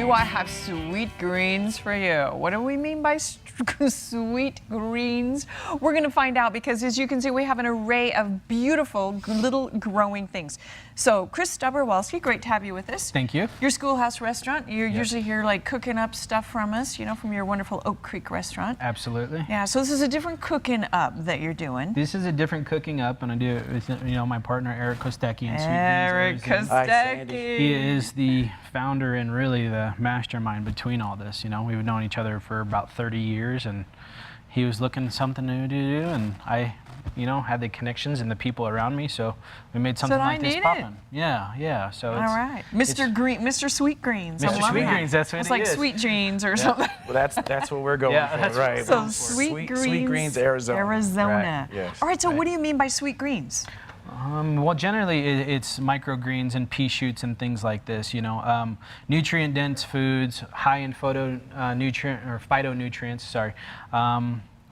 do I have sweet greens for you? What do we mean by sweet greens? We're going to find out because, as you can see, we have an array of beautiful little growing things. So, Chris Stubberwalski, great to have you with us. Thank you. Your Schoolhouse restaurant. You're usually here like cooking up stuff from us, you know, from your wonderful Oak Creek restaurant. Absolutely. Yeah, so this is a different cooking up that you're doing. This is a different cooking up, and I do it with, you know, my partner Eric Kostecki and Eric Kostecki. He is the founder and really the mastermind between all this. You know, we've known each other for about 30 years, and he was looking for something new to do, and I, you know, had the connections and the people around me, so we made something like this poppin'. Yeah. So all right, Mr. Green, Mr. Sweet Greens. Mr. Sweet Greens, that's what it's it like is. Sweet Jeans or something. Well, that's what we're going for, right? So Sweet Greens, Arizona. Right. Yes. All right. So what do you mean by sweet greens? Well, generally it's microgreens and pea shoots and things like this. You know, nutrient-dense foods, high in phytonutrients. Sorry,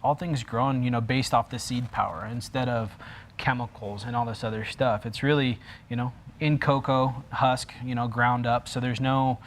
all things grown, you know, based off the seed power instead of chemicals and all this other stuff. It's really, you know, in cocoa husk, you know, ground up. So there's no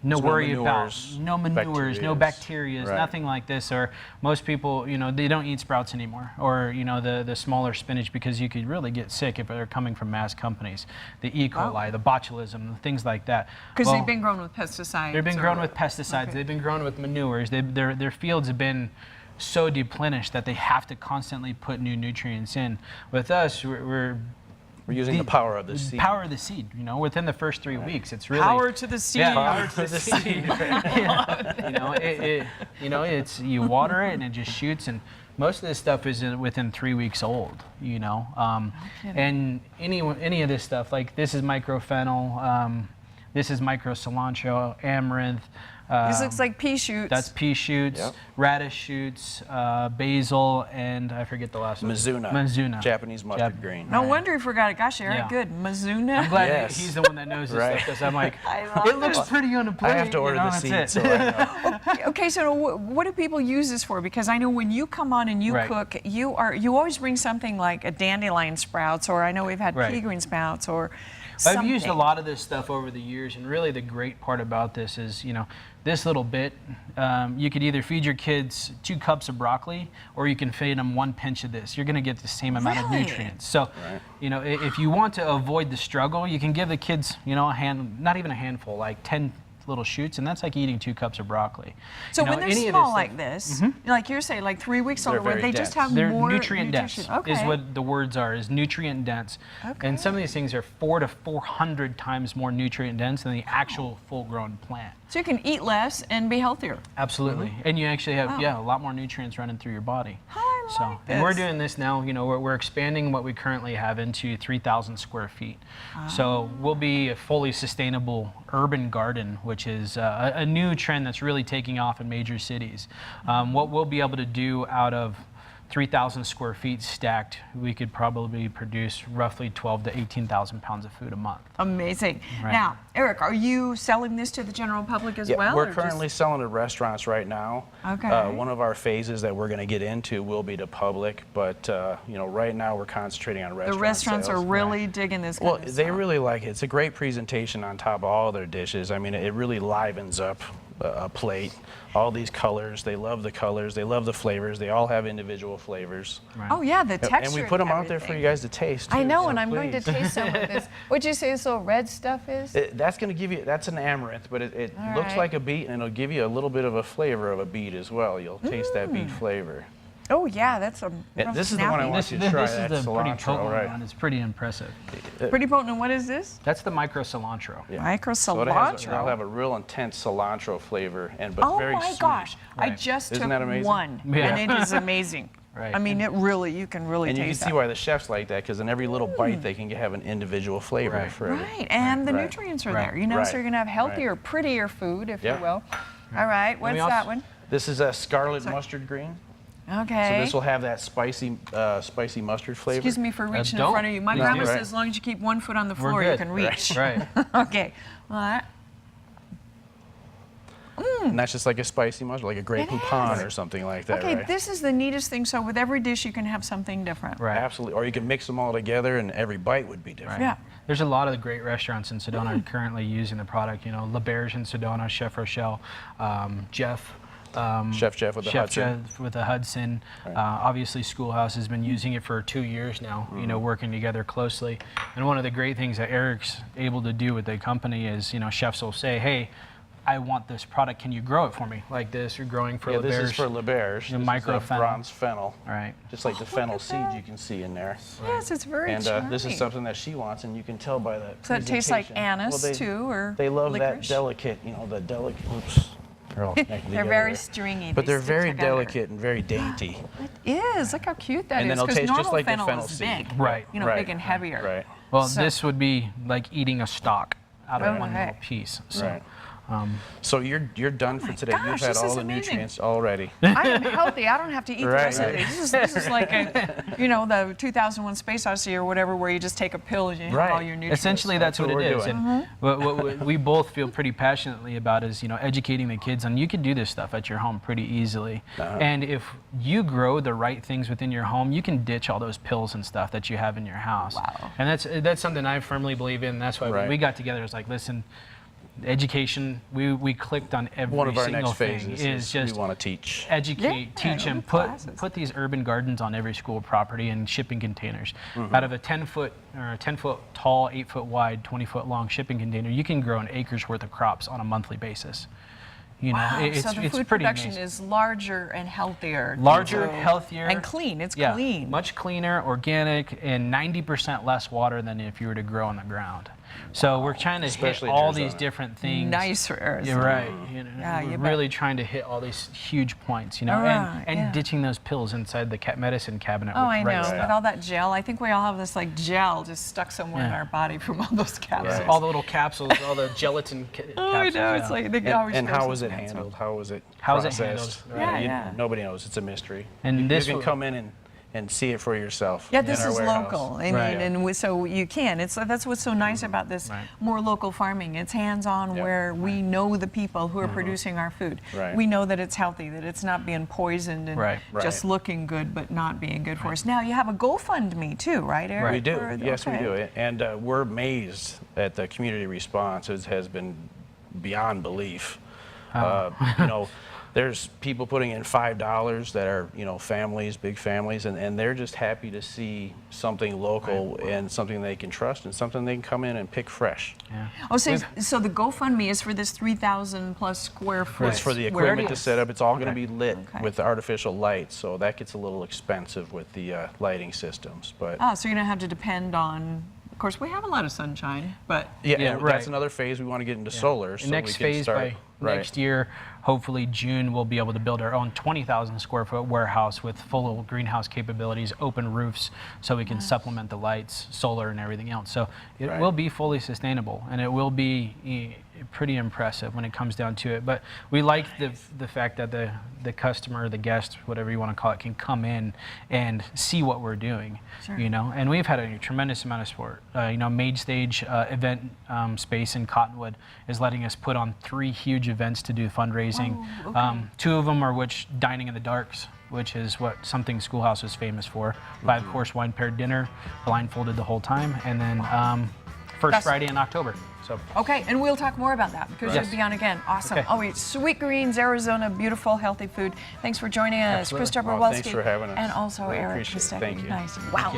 worry about no manures, no bacteria, nothing like this. Or most people, you know, they don't eat sprouts anymore, or you know, the smaller spinach, because you could really get sick if they're coming from mass companies. The E. coli, the botulism, things like that. Because they've been grown with pesticides. They've been grown with pesticides. Okay. They've been grown with manures. Their fields have been so deplenished that they have to constantly put new nutrients in. With us, we're using the power of the seed. Power of the seed. You know, within the first 3 weeks, it's really power to the seed. Yeah, power to the seed. You know, you know, it's you water it and it just shoots, and most of this stuff is within 3 weeks old. You know, and any of this stuff, like this is microfennel, this is micro cilantro, amaranth. This looks like pea shoots. That's pea shoots, radish shoots, basil, and I forget the last one. Mizuna. Japanese mustard green. No wonder he forgot it. Gosh, Eric, good. Mizuna. I'm glad he's the one that knows this stuff, because I'm like, it looks pretty on a plate. I have to order the seeds, so I know. Okay, so what do people use this for? Because I know when you come on and you cook, you always bring something like a dandelion sprouts, or I know we've had pea green sprouts, or something. I've used a lot of this stuff over the years, and really the great part about this is, you know, this little bit, you could either feed your kids 2 cups of broccoli, or you can feed them 1 pinch of this. You're going to get the same amount of nutrients. So, you know, if you want to avoid the struggle, you can give the kids, you know, not even a handful, like 10 little shoots, and that's like eating 2 cups of broccoli. So when they're small like this, like you're saying, like 3 weeks old, they just have more nutrient dense. Is what the words are, is nutrient dense. And some of these things are 400 to 400 times more nutrient dense than the actual full-grown plant. So you can eat less and be healthier. Absolutely. And you actually have a lot more nutrients running through your body. And we're doing this now, you know, we're expanding what we currently have into 3,000 square feet. So we'll be a fully sustainable urban garden, which is a new trend that's really taking off in major cities. What we'll be able to do out of 3,000 square feet stacked, we could probably produce roughly 12 to 18,000 pounds of food a month. Amazing. Now, Eric, are you selling this to the general public as well? We're currently selling to restaurants right now. One of our phases that we're going to get into will be to public, but you know, right now we're concentrating on restaurants. The restaurants are really digging this kind of stuff. They really like it. It's a great presentation on top of all their dishes. I mean, it really livens up a plate. All these colors, they love the colors, they love the flavors. They all have individual flavors. Oh yeah, the texture. And we put them out there for you guys to taste. I know, and I'm going to taste some of this. What'd you say this little red stuff is? That's going to give you, that's an amaranth, but it looks like a beet, and it'll give you a little bit of a flavor of a beet as well. You'll taste that beet flavor. Oh yeah, that's a. This is the one I want you to try. This is the pretty potent one. It's pretty impressive. Pretty potent. And what is this? That's the micro cilantro. Micro cilantro. So it'll have a real intense cilantro flavor, but very sweet. Oh my gosh! I just took one, and it is amazing. I mean, it really, you can really taste it. And you can see why the chefs like that, because in every little bite they can have an individual flavor for it. And the nutrients are there, you know, so you're going to have healthier, prettier food, if you will. All right, what's that one? This is a scarlet mustard green. Okay. So this will have that spicy mustard flavor. Excuse me for reaching in front of you. My grandma says as long as you keep 1 foot on the floor, you can reach. Right. Okay. All right. And that's just like a spicy mushroom, like a Grey Poupon or something like that, Okay, right? this is the neatest thing. So with every dish, you can have something different. Right. Absolutely. Or you can mix them all together and every bite would be different. Yeah. There's a lot of the great restaurants in Sedona currently using the product. You know, Le Berge in Sedona, Chef Rochelle, Jeff. Chef Jeff with the Hudson. Jeff with the Hudson. Obviously, Schoolhouse has been using it for 2 years now, you know, working together closely. And one of the great things that Eric's able to do with the company is, you know, chefs will say, hey, I want this product. Can you grow it for me? Like this, you're growing for Le Berge. This is for Le Berge. The This micro is a fennel. bronze fennel. All right. Just like the fennel seeds you can see in there. Yes, it's very And charming. this is something that she wants, and you can tell by the So it tastes like presentation. anise, Well, too, or They love licorice? that delicate, you know, the delicate, oops. They're all connected They're together very there. stringy. But They they're stick very together. delicate and very dainty. It is. Look how cute that And then is. it'll 'Cause taste just normal like the fennel fennel is seed. big. Right. You know, Right. big and heavier. Right. Well, So- this would be like eating a stalk out of one Okay. little piece. So, Right. So you're done for today. gosh, You've had this all is the amazing. nutrients already. I am healthy. I don't have to eat the Right, rest of right. these. This is like a, you know, the 2001 Space Odyssey or whatever, where you just take a pill and you have Right. all your nutrients. essentially, that's what it what we're is. doing. And what we both feel pretty passionately about is, you know, educating the kids on you can do this stuff at your home pretty easily. And if you grow the right things within your home, you can ditch all those pills and stuff that you have in your house. Wow. And that's something I firmly believe in. That's why when Right. we got together, it's like, listen, education, we clicked on every One of our single next thing phases is just we want to teach. educate, Yeah, teach, yeah, and classes. put these urban gardens on every school property and shipping containers. Out of a 10-foot or a 10-foot tall, 8-foot wide, 20-foot long shipping container, you can grow an acre's worth of crops on a monthly basis. You know, Wow, it's so the it's food pretty production amazing. is larger and healthier. Larger, So- healthier, and clean. It's yeah, clean. much cleaner, organic, and 90% less water than if you were to grow on the ground. So we're trying to Especially hit in all these Arizona. different things. Nice for Arizona. You're right. You know, Yeah, you we're bet. really trying to hit all these huge points, you know, Right, and yeah. ditching those pills inside the medicine cabinet. Oh, with I right know. stuff. With all that gel, I think we all have this like gel just stuck somewhere in Yeah. our body from all those capsules. All the little capsules, all the gelatin capsules. Oh, I know. It's yeah. like they always And grow how some was it cancer. handled? How was it How was it processed? handled? Yeah, You- yeah. Nobody knows. It's a mystery. And you this can wa- come in and see it for yourself. Yeah, in this our is warehouse. local. I Right. mean, and so you can. That's what's so nice about this Right. more local farming. It's hands-on, Yep. where we know the people who are producing our food. Right. We know that it's healthy, that it's not being poisoned and Right. just Right. looking good, but not being good for us. Now you have a GoFundMe too, right, Eric? We do. For- Yes, we okay. do. And we're amazed at the community response. It has been beyond belief. You know, there's people putting in $5 that are, you know, families, big families, and they're just happy to see something local and something they can trust and something they can come in and pick fresh. Yeah. Oh, so the GoFundMe is for this 3,000 plus square foot. It's for the where equipment it to is. set up. It's all going to be lit Okay. with artificial lights, so that gets a little expensive with the lighting systems. But Oh, so you don't have to depend on. Of course, we have a lot of sunshine, but yeah, Yeah, and right. that's another phase we want to get into solar. The So next we can phase start, by next year, hopefully June, we'll be able to build our own 20,000 square foot warehouse with full greenhouse capabilities, open roofs, so we can supplement the lights, solar, and everything else. So it Right. will be fully sustainable, and it will be pretty impressive when it comes down to it. But we like the fact that the customer, the guest, whatever you want to call it, can come in and see what we're doing. Sure. You know, and we've had a tremendous amount of support. You know, Maid Stage event space in Cottonwood is letting us put on 3 huge events to do fundraising. Oh, okay. 2 of them are Dining in the Darks, which is what something Schoolhouse is famous for. 5-course wine paired dinner, blindfolded the whole time, and then first That's- Friday in October. So okay, and we'll talk more about that because Yes. you'll be on again. Awesome. Okay. Oh, wait, Sweet Greens, Arizona, beautiful, healthy food. Thanks for joining us, Absolutely. Christopher Well, Welski. thanks for having us. And also Really Eric appreciate it. Kostecki. Thank you. Nice. Wow.